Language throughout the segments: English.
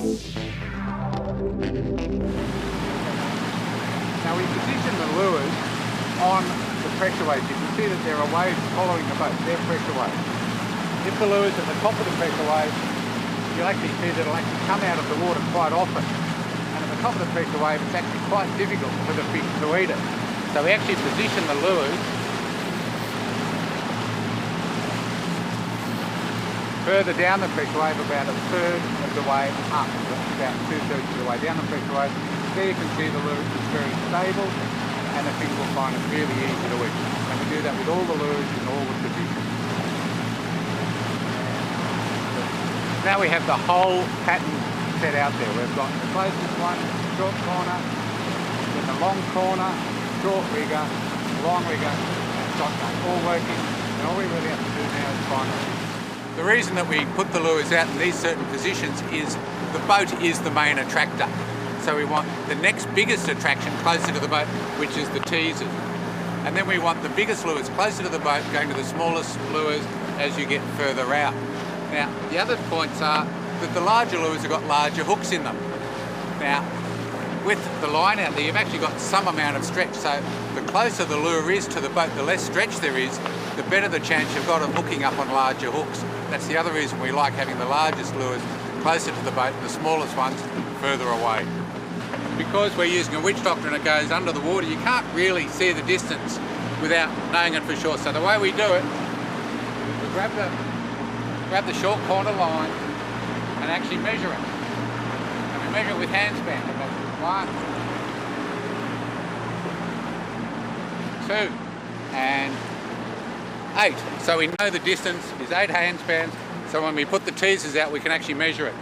Now we position the lures on the pressure waves. You can see that there are waves following the boat. They're pressure waves. If the lure's at the top of the pressure wave, you'll actually see that it'll actually come out of the water quite often. And at the top of the pressure wave, it's actually quite difficult for the fish to eat it. So we actually position the lures further down the pressure wave, about a third of the way up, about 2/3 of the way down the pressure wave. There you can see the lure is very stable and the fish will find it really easy to eat. And we do that with all the lures in all the positions. Now we have the whole pattern set out there. We've got the closest one, short corner, then the long corner, short rigger, long rigger, and shotgun, all working, and all we really have to do now is find it. The reason that we put the lures out in these certain positions is the boat is the main attractor. So we want the next biggest attraction closer to the boat, which is the teasers. And then we want the biggest lures closer to the boat, going to the smallest lures as you get further out. Now, the other points are that the larger lures have got larger hooks in them. Now, with the line out there, you've actually got some amount of stretch. So the closer the lure is to the boat, the less stretch there is, the better the chance you've got of hooking up on larger hooks. That's the other reason we like having the largest lures closer to the boat and the smallest ones further away. Because we're using a witch doctor and it goes under the water, you can't really see the distance without knowing it for sure. So the way we do it, we grab the short corner line and actually measure it. And we measure it with hand span. 1, 2, and 8. So we know the distance is 8 hand spans, so when we put the teasers out we can actually measure it.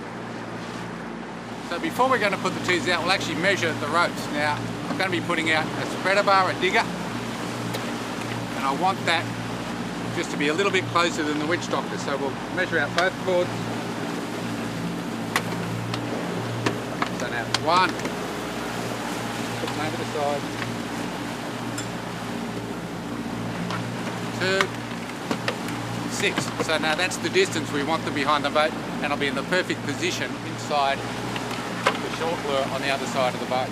So before we're going to put the teasers out, we'll actually measure the ropes. Now I'm going to be putting out a spreader bar, a digger, and I want that just to be a little bit closer than the witch doctor, so we'll measure out both cords. So now 1, put them over the side, 2, 6. So now that's the distance we want them behind the boat, and I'll be in the perfect position inside the short lure on the other side of the boat.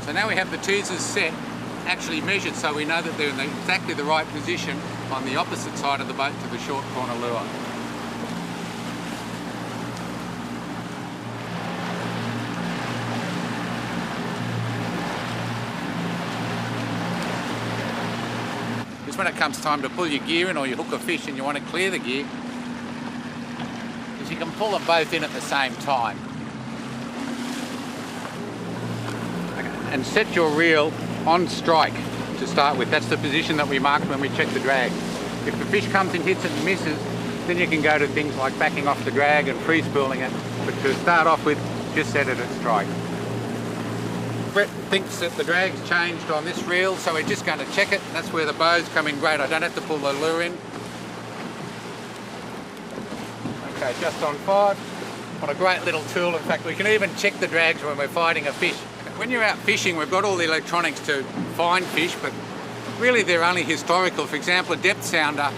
So now we have the teasers set, actually measured, so we know that they're in exactly the right position on the opposite side of the boat to the short corner lure. Because when it comes time to pull your gear in or you hook a fish and you want to clear the gear, is you can pull them both in at the same time. And set your reel on strike to start with. That's the position that we marked when we checked the drag. If the fish comes and hits it and misses, then you can go to things like backing off the drag and free spooling it. But to start off with, just set it at strike. Brett thinks that the drag's changed on this reel, so we're just going to check it. That's where the bow's come in great. I don't have to pull the lure in. Okay, just on 5. What a great little tool. In fact, we can even check the drags when we're fighting a fish. When you're out fishing, we've got all the electronics to find fish, but really they're only historical. For example, a depth sounder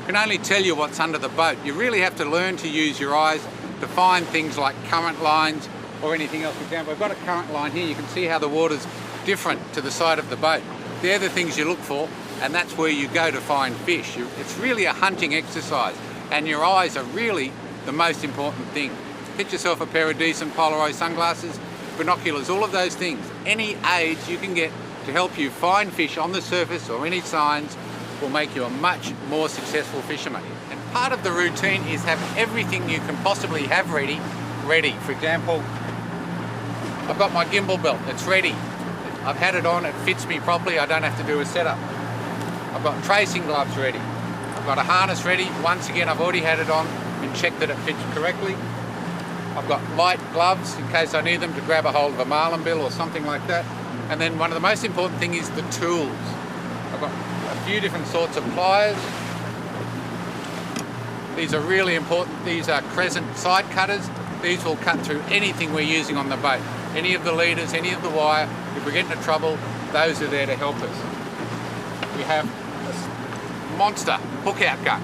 can only tell you what's under the boat. You really have to learn to use your eyes to find things like current lines or anything else. For example, I've got a current line here. You can see how the water's different to the side of the boat. They're the things you look for, and that's where you go to find fish. It's really a hunting exercise, and your eyes are really the most important thing. Get yourself a pair of decent polarized sunglasses, binoculars, all of those things. Any aids you can get to help you find fish on the surface or any signs will make you a much more successful fisherman. And part of the routine is have everything you can possibly have ready. For example, I've got my gimbal belt, it's ready. I've had it on, it fits me properly, I don't have to do a setup. I've got tracing gloves ready. I've got a harness ready. Once again, I've already had it on and checked that it fits correctly. I've got light gloves in case I need them to grab a hold of a marlin bill or something like that. And then one of the most important thing is the tools. I've got a few different sorts of pliers. These are really important. These are crescent side cutters. these will cut through anything we're using on the boat. Any of the leaders, any of the wire. If we get into trouble, those are there to help us. We have a monster hook out gun.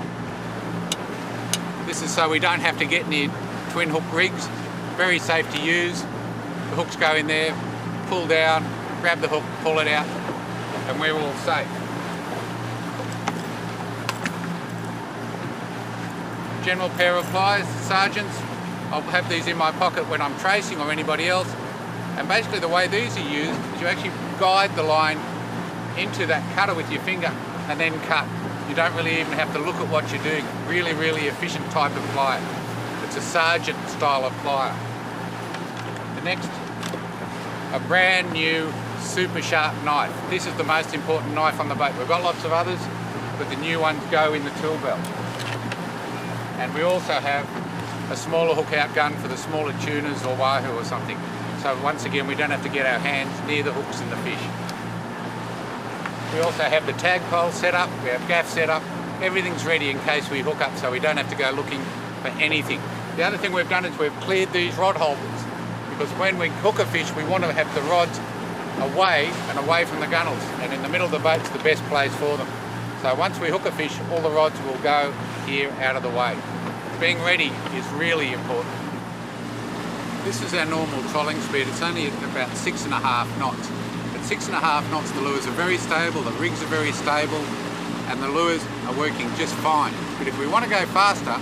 This is so we don't have to get near twin hook rigs. Very safe to use. The hooks go in there, pull down, grab the hook, pull it out, and we're all safe. General pair of pliers, sergeants. I'll have these in my pocket when I'm tracing or anybody else. And basically the way these are used is you actually guide the line into that cutter with your finger and then cut. You don't really even have to look at what you're doing. Really, really efficient type of plier. It's a sergeant style of plier. The next, a brand new super sharp knife. This is the most important knife on the boat. We've got lots of others, but the new ones go in the tool belt. And we also have a smaller hook out gun for the smaller tuners or wahoo or something. So once again, we don't have to get our hands near the hooks and the fish. We also have the tag pole set up, we have gaff set up, everything's ready in case we hook up, so we don't have to go looking for anything. The other thing we've done is we've cleared these rod holders, because when we hook a fish, we want to have the rods away and away from the gunnels, and in the middle of the boat's the best place for them. So once we hook a fish, all the rods will go here out of the way. Being ready is really important. This is our normal trolling speed. It's only at about 6.5 knots. At 6.5 knots, the lures are very stable, the rigs are very stable, and the lures are working just fine. But if we want to go faster,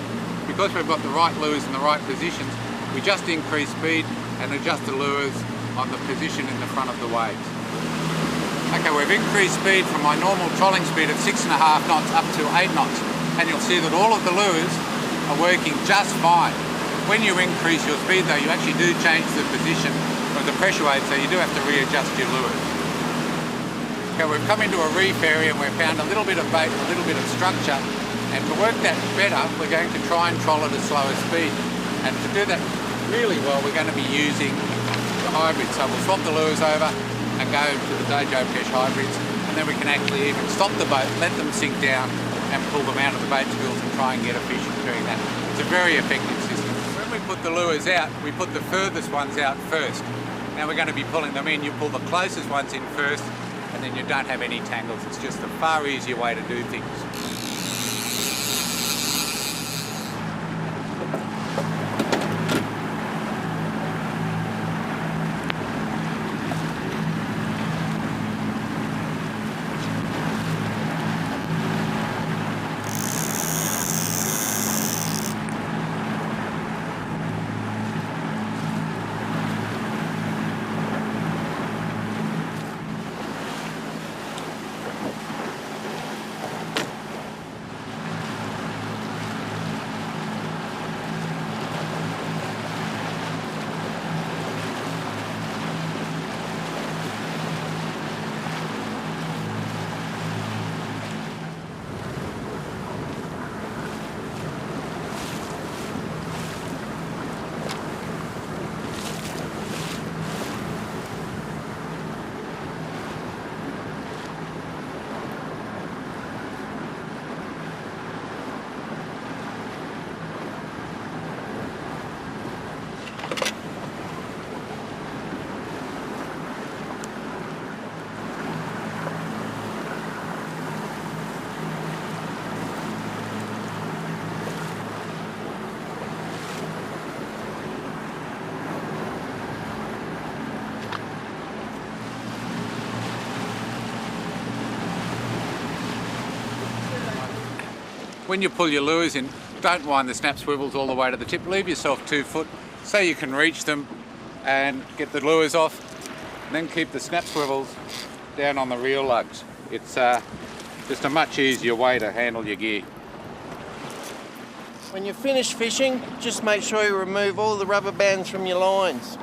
because we've got the right lures in the right positions, we just increase speed and adjust the lures on the position in the front of the waves. Okay, we've increased speed from my normal trolling speed of 6.5 knots up to 8 knots, and you'll see that all of the lures are working just fine. When you increase your speed though, you actually do change the position of the pressure wave, so you do have to readjust your lures. Okay, we've come into a reef area and we've found a little bit of bait, a little bit of structure, and to work that better, we're going to try and troll at a slower speed. And to do that really well, we're going to be using the hybrids. So we'll swap the lures over and go to the Dojo Pesh hybrids, and then we can actually even stop the boat, let them sink down, and pull them out of the bait schools and try and get a fish doing that. It's a very effective system. When we put the lures out, we put the furthest ones out first. Now we're going to be pulling them in. You pull the closest ones in first, and then you don't have any tangles. It's just a far easier way to do things. When you pull your lures in, don't wind the snap swivels all the way to the tip. Leave yourself 2 foot so you can reach them and get the lures off, and then keep the snap swivels down on the reel lugs. It's just a much easier way to handle your gear. When you're finished fishing, just make sure you remove all the rubber bands from your lines.